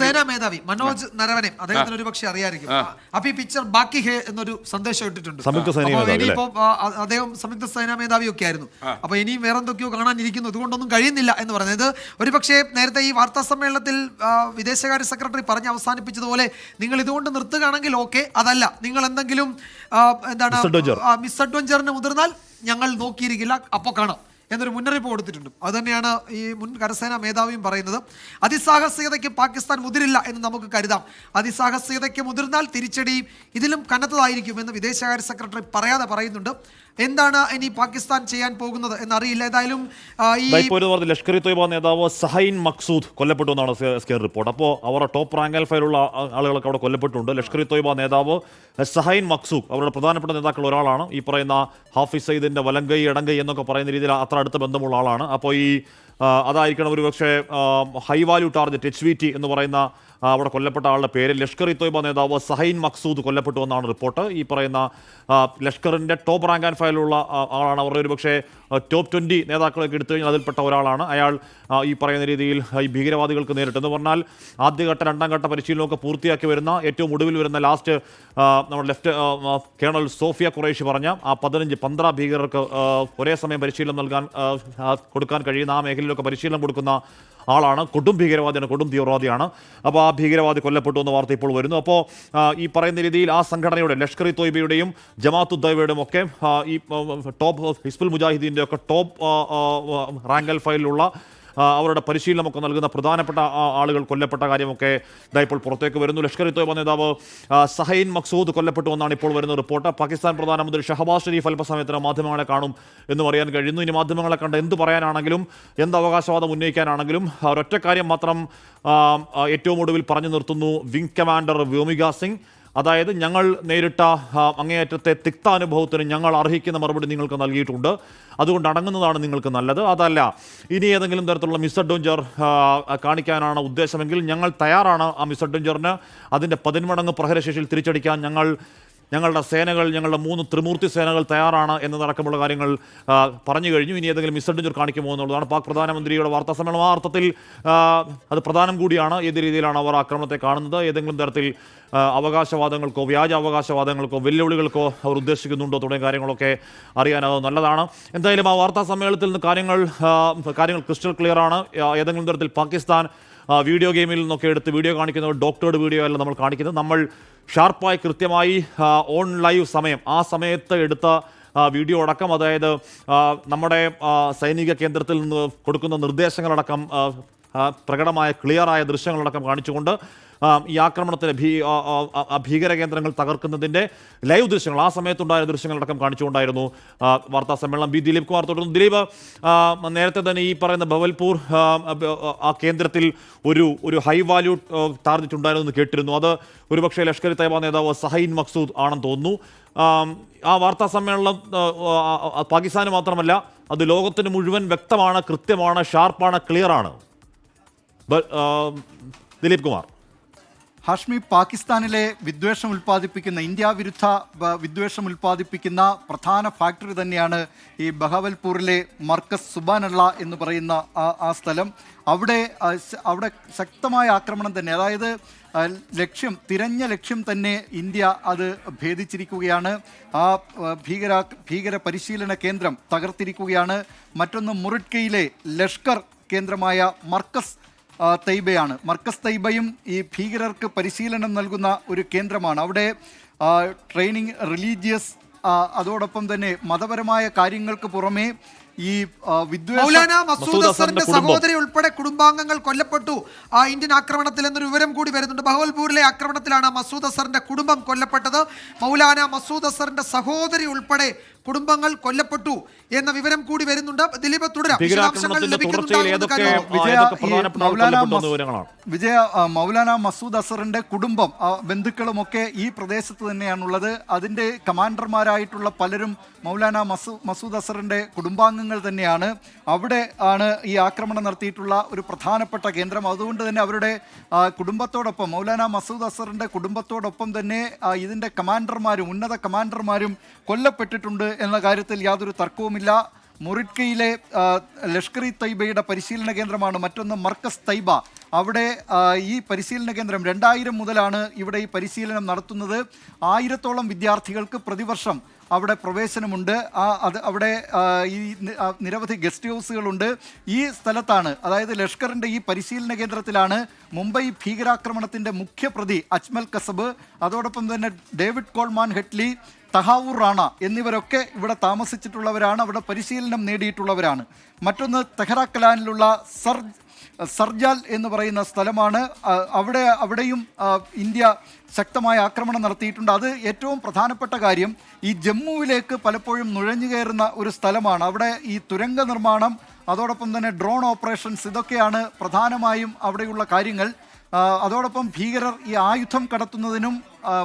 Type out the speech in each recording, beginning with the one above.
സേനാ മേധാവി മനോജ് നരവനെ അദ്ദേഹത്തിന് ഒരു പക്ഷേ അറിയായിരിക്കും. അപ്പൊ ഈ പിക്ചർ ബാക്കി ഹേ എന്നൊരു സന്ദേശം ഇട്ടിട്ടുണ്ട്. ഇനിയിപ്പോ അദ്ദേഹം സംയുക്ത സേനാ മേധാവി ഒക്കെ ആയിരുന്നു. അപ്പൊ ഇനിയും വേറെ എന്തൊക്കെയോ കാണാനിരിക്കുന്നു, ഇതുകൊണ്ടൊന്നും കഴിയുന്നില്ല എന്ന് പറയുന്നത്. ഒരുപക്ഷെ നേരത്തെ ഈ വാർത്താ സമ്മേളനത്തിൽ വിദേശകാര്യ സെക്രട്ടറി പറഞ്ഞ് അവസാനിപ്പിച്ചതുപോലെ നിങ്ങൾ ഇതുകൊണ്ട് നിർത്തുകയാണെങ്കിൽ ഓക്കെ, അതല്ല നിങ്ങൾ എന്തെങ്കിലും എന്താണ് മിസ്അഡ്വഞ്ചറിന് മുതിർന്നാൽ ഞങ്ങൾ നോക്കിയിരിക്കില്ല, അപ്പോൾ കാണാം എന്നൊരു മുന്നറിയിപ്പ് കൊടുത്തിട്ടുണ്ട്. അതുതന്നെയാണ് ഈ മുൻ കരസേനാ മേധാവിയും പറയുന്നത്. അതിസാഹസികതയ്ക്ക് പാകിസ്ഥാൻ മുതിരില്ല എന്ന് നമുക്ക് കരുതാം. അതിസാഹസികതയ്ക്ക് മുതിർന്നാൽ തിരിച്ചടി ഇതിലും കനത്തതായിരിക്കുമെന്ന് വിദേശകാര്യ സെക്രട്ടറി പറയാതെ പറയുന്നുണ്ട്. എന്താണ് ഇനി പാകിസ്ഥാൻ ചെയ്യാൻ പോകുന്നത് എന്നറിയില്ല. ഏതായാലും ലഷ്കർ ഇ തൊയ്ബ നേതാവ് സഹൈൻ മക്സൂദ് കൊല്ലപ്പെട്ടു എന്നാണ് സ്കെയർ റിപ്പോർട്ട്. അപ്പോൾ അവരുടെ ടോപ്പ് റാങ്ക് ആൻഡ് ഫയലുള്ള ആളുകളൊക്കെ അവിടെ കൊല്ലപ്പെട്ടിട്ടുണ്ട്. ലഷ്കർ ഇ തൊയ്ബ നേതാവ് സഹൈൻ മക്സൂദ് അവരുടെ പ്രധാനപ്പെട്ട നേതാക്കൾ ഒരാളാണ്. ഈ പറയുന്ന ഹാഫിസ് സയ്യിദിന്റെ വലങ്കൈ ഇടങ്കൈ എന്നൊക്കെ പറയുന്ന രീതിയിൽ അത്ര അടുത്ത ബന്ധമുള്ള ആളാണ്. അപ്പോൾ ഈ അതായിരിക്കണം ഒരു പക്ഷേ ഹൈ വാല്യൂ ടാർഗറ്റ് HVT എന്ന് പറയുന്ന അവിടെ കൊല്ലപ്പെട്ട ആളുടെ പേര്. ലഷ്കർ ഇ തൊയ്ബ നേതാവ് സഹൈൻ മക്സൂദ് കൊല്ലപ്പെട്ടു എന്നാണ് റിപ്പോർട്ട്. ഈ പറയുന്ന ലഷ്കറിൻ്റെ ടോപ്പ് റാങ്ക് ആൻഡ് ഫയലുള്ള ആളാണ്. അവരുടെ ഒരു പക്ഷേ ടോപ്പ് 20 നേതാക്കളൊക്കെ എടുത്തു കഴിഞ്ഞാൽ അതിൽപ്പെട്ട ഒരാളാണ് അയാൾ. ഈ പറയുന്ന രീതിയിൽ ഈ ഭീകരവാദികൾക്ക് നേരിട്ടെന്ന് പറഞ്ഞാൽ ആദ്യഘട്ട രണ്ടാം ഘട്ട പരിശീലനമൊക്കെ പൂർത്തിയാക്കി വരുന്ന ഏറ്റവും ഒടുവിൽ വരുന്ന ലാസ്റ്റ് നമ്മുടെ കേണൽ സോഫിയ ഖുറൈഷി പറഞ്ഞ ആ 15 ഭീകരർക്ക് ഒരേ സമയം പരിശീലനം കൊടുക്കാൻ കഴിയുന്ന ആ മേഖലയിലൊക്കെ പരിശീലനം കൊടുക്കുന്ന ആളാണ്. കൊടും ഭീകരവാദിയാണ്, കൊടും തീവ്രവാദിയാണ്. അപ്പോൾ ആ ഭീകരവാദി കൊല്ലപ്പെട്ടു എന്ന വാർത്ത ഇപ്പോൾ വരുന്നു. അപ്പോൾ ഈ പറയുന്ന രീതിയിൽ ആ സംഘടനയുടെ ലഷ്കർ ഇ തൊയ്ബയുടെയും ജമാഅത്ത് ഉദ്ദവയുടെയും ഒക്കെ ഈ ടോപ്പ് ഹിസ്ബുൽ മുജാഹിദീൻ്റെ ഒക്കെ ടോപ്പ് റാങ്ക് ആൻഡ് ഫയലിലുള്ള അവരുടെ പരിശീലനമൊക്കെ നൽകുന്ന പ്രധാനപ്പെട്ട ആളുകൾ കൊല്ലപ്പെട്ട കാര്യമൊക്കെ ഇപ്പോൾ പുറത്തേക്ക് വരുന്നു. ലഷ്കർ ഇ തൊയ്ബ നേതാവ് സഹൈൻ മക്സൂദ് കൊല്ലപ്പെട്ടു എന്നാണ് ഇപ്പോൾ വരുന്ന റിപ്പോർട്ട്. പാകിസ്ഥാൻ പ്രധാനമന്ത്രി ഷഹബാസ് ഷെരീഫ് അല്പസമയത്തിന് മാധ്യമങ്ങളെ കാണും എന്ന് അറിയാൻ കഴിയുന്നു. ഇനി മാധ്യമങ്ങളെ കണ്ട് എന്ത് പറയാനാണെങ്കിലും എന്ത് അവകാശവാദം ഉന്നയിക്കാനാണെങ്കിലും ഒരൊറ്റ കാര്യം മാത്രം ഏറ്റവും ഒടുവിൽ പറഞ്ഞു നിർത്തുന്നു വിംഗ് കമാൻഡർ വ്യോമിക സിംഗ്. അതായത് ഞങ്ങൾ നേരിട്ട അങ്ങേയറ്റത്തെ തിക്താനുഭവത്തിന് ഞങ്ങൾ അർഹിക്കുന്ന മറുപടി നിങ്ങൾക്ക് നൽകിയിട്ടുണ്ട്, അതുകൊണ്ട് അടങ്ങുന്നതാണ് നിങ്ങൾക്ക് നല്ലത്. അതല്ല ഇനി ഏതെങ്കിലും തരത്തിലുള്ള മിസ്അഡ്വഞ്ചർ കാണിക്കാനാണ് ഉദ്ദേശമെങ്കിൽ ഞങ്ങൾ തയ്യാറാണ് ആ മിസ്അഡ്വഞ്ചറിന്. അതിൻ്റെ 10 മടങ്ങ് പ്രഹരശേഷിയിൽ തിരിച്ചടിക്കാൻ ഞങ്ങളുടെ സേനകൾ, ഞങ്ങളുടെ 3 ത്രിമൂർത്തി സേനകൾ തയ്യാറാണ് എന്നതടക്കമുള്ള കാര്യങ്ങൾ പറഞ്ഞു കഴിഞ്ഞു. ഇനി ഏതെങ്കിലും മിസ്അഡ്വഞ്ചർ കാണിക്കുമോ എന്നുള്ളതാണ് പാക് പ്രധാനമന്ത്രിയുടെ വാർത്താ സമ്മേളനം. ആ അർത്ഥത്തിൽ അത് പ്രധാനം കൂടിയാണ്. ഏത് രീതിയിലാണ് അവർ ആക്രമണത്തെ കാണുന്നത്, ഏതെങ്കിലും തരത്തിൽ അവകാശവാദങ്ങൾക്കോ വ്യാജ അവകാശവാദങ്ങൾക്കോ വെല്ലുവിളികൾക്കോ അവർ ഉദ്ദേശിക്കുന്നുണ്ടോ തുടങ്ങിയ കാര്യങ്ങളൊക്കെ അറിയാൻ അത് നല്ലതാണ്. എന്തായാലും ആ വാർത്താ സമ്മേളനത്തിൽ നിന്ന് കാര്യങ്ങൾ ക്രിസ്റ്റൽ ക്ലിയർ ആണ്. ഏതെങ്കിലും തരത്തിൽ പാകിസ്ഥാൻ വീഡിയോ ഗെയിമിൽ നിന്നൊക്കെ എടുത്ത് വീഡിയോ കാണിക്കുന്നത് ഡോക്ടേർഡ് വീഡിയോ അല്ല നമ്മൾ കാണിക്കുന്നത്. നമ്മൾ ഷാർപ്പായി കൃത്യമായി ഓൺ ലൈവ് സമയം ആ സമയത്ത് എടുത്ത വീഡിയോ അടക്കം, അതായത് നമ്മുടെ സൈനിക കേന്ദ്രത്തിൽ നിന്ന് കൊടുക്കുന്ന നിർദ്ദേശങ്ങളടക്കം പ്രകടമായ ക്ലിയറായ ദൃശ്യങ്ങളടക്കം കാണിച്ചുകൊണ്ട് ഈ ആക്രമണത്തിന് ഭീകര കേന്ദ്രങ്ങൾ തകർക്കുന്നതിൻ്റെ ലൈവ് ദൃശ്യങ്ങൾ ആ സമയത്തുണ്ടായ ദൃശ്യങ്ങളടക്കം കാണിച്ചുകൊണ്ടായിരുന്നു വാർത്താ സമ്മേളനം. ദിലീപ് കുമാർ തുടർന്നു. ദിലീപ്, നേരത്തെ തന്നെ ഈ പറയുന്ന ഭവൽപൂർ ആ കേന്ദ്രത്തിൽ ഒരു ഹൈ വാല്യൂ ടാർഗറ്റ് ഉണ്ടായിരുന്നു എന്ന് കേട്ടിരുന്നു. അത് ഒരുപക്ഷെ ലഷ്കർ ഇ തൊയ്ബ നേതാവ് സഹൈൻ മക്സൂദ് ആണെന്ന് തോന്നുന്നു. ആ വാർത്താ സമ്മേളനം പാകിസ്ഥാന് മാത്രമല്ല അത് ലോകത്തിന് മുഴുവൻ വ്യക്തമാണ്, കൃത്യമാണ്, ഷാർപ്പാണ്, ക്ലിയറാണ്. ദിലീപ് കുമാർ. ഹാഷ്മി, പാകിസ്ഥാനിലെ വിദ്വേഷം ഉൽപ്പാദിപ്പിക്കുന്ന, ഇന്ത്യ വിരുദ്ധ വിദ്വേഷം ഉൽപ്പാദിപ്പിക്കുന്ന പ്രധാന ഫാക്ടറി തന്നെയാണ് ഈ ബഹവൽപൂരിലെ മർക്കസ് സുബാനള്ള എന്ന് പറയുന്ന ആ സ്ഥലം. അവിടെ ശക്തമായ ആക്രമണം തന്നെ, അതായത് തിരഞ്ഞ ലക്ഷ്യം തന്നെ ഇന്ത്യ അത് ഭേദിച്ചിരിക്കുകയാണ്. ആ ഭീകര പരിശീലന കേന്ദ്രം തകർത്തിരിക്കുകയാണ്. മറ്റൊന്ന് മുറിഡ്കയിലെ ലഷ്കർ കേന്ദ്രമായ മർക്കസ് തൈബയാണ്. മർക്കസ് തൈബയും ഈ ഭീകരർക്ക് പരിശീലനം നൽകുന്ന ഒരു കേന്ദ്രമാണ്. അവിടെ ട്രെയിനിങ്, റിലീജിയസ്, അതോടൊപ്പം തന്നെ മതപരമായ കാര്യങ്ങൾക്ക് പുറമെ ഈ മൗലാന മസൂദ് അസറിന്റെ സഹോദരി ഉൾപ്പെടെ കുടുംബാംഗങ്ങൾ കൊല്ലപ്പെട്ടു ഇന്ത്യൻ ആക്രമണത്തിൽ എന്നൊരു വിവരം കൂടി വരുന്നുണ്ട്. ബഹവൽപൂരിലെ ആക്രമണത്തിലാണ് മസൂദ് അസറിന്റെ കുടുംബം കൊല്ലപ്പെട്ടത്. മൗലാന മസൂദ് അസറിന്റെ സഹോദരി ഉൾപ്പെടെ കുടുംബങ്ങൾ കൊല്ലപ്പെട്ടു എന്ന വിവരം കൂടി വരുന്നുണ്ട്. ദിലീപ്, തുടരാം. മൗലാന മസൂദ് അസറിന്റെ കുടുംബം, ബന്ധുക്കളും ഒക്കെ ഈ പ്രദേശത്ത് തന്നെയാണുള്ളത്. അതിന്റെ കമാൻഡർമാരായിട്ടുള്ള പലരും മൗലാന മസൂദ് അസറിന്റെ കുടുംബാംഗങ്ങൾ തന്നെയാണ്. അവിടെ ആണ് ഈ ആക്രമണം നടത്തിയിട്ടുള്ള ഒരു പ്രധാനപ്പെട്ട കേന്ദ്രം. അതുകൊണ്ട് തന്നെ അവരുടെ കുടുംബത്തോടൊപ്പം, മൗലാന മസൂദ് അസറിന്റെ കുടുംബത്തോടൊപ്പം തന്നെ ഇതിന്റെ കമാൻഡർമാരും ഉന്നത കമാൻഡർമാരും കൊല്ലപ്പെട്ടിട്ടുണ്ട് എന്ന കാര്യത്തിൽ യാതൊരു തർക്കവുമില്ല. മൊറിറ്റ്കയിലെ ലഷ്കർ ഇ തൈബയുടെ പരിശീലന കേന്ദ്രമാണ് മറ്റൊന്ന് മർക്കസ് തൈബ. അവിടെ ഈ പരിശീലന കേന്ദ്രം 2000 മുതലാണ് ഇവിടെ ഈ പരിശീലനം നടത്തുന്നത്. 1000-ഓളം വിദ്യാർത്ഥികൾക്ക് പ്രതിവർഷം അവിടെ പ്രവേശനമുണ്ട്. അവിടെ ഈ നിരവധി ഗസ്റ്റ് ഹൗസുകളുണ്ട്. ഈ സ്ഥലത്താണ്, അതായത് ലഷ്കറിൻ്റെ ഈ പരിശീലന കേന്ദ്രത്തിലാണ് മുംബൈ ഭീകരാക്രമണത്തിൻ്റെ മുഖ്യപ്രതി അജ്മൽ കസബ്, അതോടൊപ്പം തന്നെ ഡേവിഡ് കോൾമാൻ ഹെറ്റ്ലി, തഹാവൂർ റാണ എന്നിവരൊക്കെ ഇവിടെ താമസിച്ചിട്ടുള്ളവരാണ്, അവിടെ പരിശീലനം നേടിയിട്ടുള്ളവരാണ്. മറ്റൊന്ന് തെഹ്റാക്കലാനിലുള്ള സർജാൽ എന്ന് പറയുന്ന സ്ഥലമാണ്. അവിടെയും ഇന്ത്യ ശക്തമായ ആക്രമണം നടത്തിയിട്ടുണ്ട്. അത് ഏറ്റവും പ്രധാനപ്പെട്ട കാര്യം, ഈ ജമ്മുവിലേക്ക് പലപ്പോഴും നുഴഞ്ഞു കയറുന്ന ഒരു സ്ഥലമാണ്. അവിടെ ഈ തുരങ്ക നിർമ്മാണം, അതോടൊപ്പം തന്നെ ഡ്രോൺ ഓപ്പറേഷൻസ്, ഇതൊക്കെയാണ് പ്രധാനമായും അവിടെയുള്ള കാര്യങ്ങൾ. അതോടൊപ്പം ഭീകരർ ഈ ആയുധം കടത്തുന്നതിനും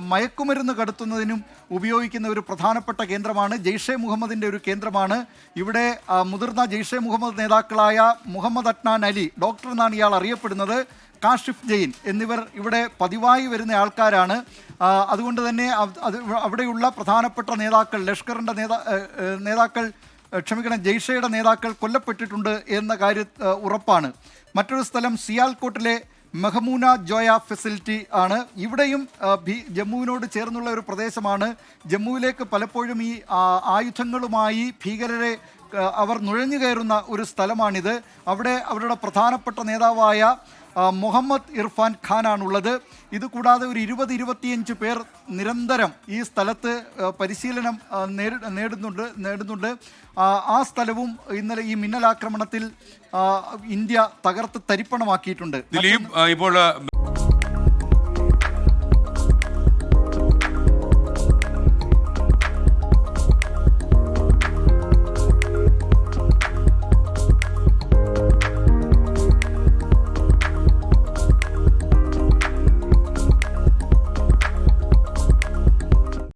മയക്കുമരുന്ന് കടത്തുന്നതിനും ഉപയോഗിക്കുന്ന ഒരു പ്രധാനപ്പെട്ട കേന്ദ്രമാണ്. ജെയ്ഷെ മുഹമ്മദിൻ്റെ ഒരു കേന്ദ്രമാണ്. ഇവിടെ മുതിർന്ന ജെയ്ഷെ മുഹമ്മദ് നേതാക്കളായ മുഹമ്മദ് അഡ്നാൻ അലി, ഡോക്ടർ എന്നാണ് ഇയാൾ അറിയപ്പെടുന്നത്, കാഷിഫ് ജെയിൻ എന്നിവർ ഇവിടെ പതിവായി വരുന്ന ആൾക്കാരാണ്. അതുകൊണ്ട് തന്നെ അവിടെയുള്ള പ്രധാനപ്പെട്ട നേതാക്കൾ, ലഷ്കറിൻ്റെ നേതാക്കൾ ജെയ്ഷയുടെ നേതാക്കൾ കൊല്ലപ്പെട്ടിട്ടുണ്ട് എന്ന കാര്യം ഉറപ്പാണ്. മറ്റൊരു സ്ഥലം സിയാൽകോട്ടിലെ മെഹമൂന ജോയ ഫെസിലിറ്റി ആണ്. ഇവിടെയും ജമ്മുവിനോട് ചേർന്നുള്ള ഒരു പ്രദേശമാണ്. ജമ്മുവിലേക്ക് പലപ്പോഴും ഈ ആയുധങ്ങളുമായി ഭീകരരെ അവർ നുഴഞ്ഞു കയറുന്ന ഒരു സ്ഥലമാണിത്. അവിടെ അവരുടെ പ്രധാനപ്പെട്ട നേതാവായ മുഹമ്മദ് ഇർഫാൻ ഖാനാണുള്ളത്. ഇതുകൂടാതെ ഒരു 20-25 പേർ നിരന്തരം ഈ സ്ഥലത്ത് പരിശീലനം നേടുന്നുണ്ട്. ആ സ്ഥലവും ഇന്നലെ ഈ മിന്നലാക്രമണത്തിൽ ഇന്ത്യ തകർത്ത് തരിപ്പണമാക്കിയിട്ടുണ്ട്. ദിലീപ്, ഇപ്പോൾ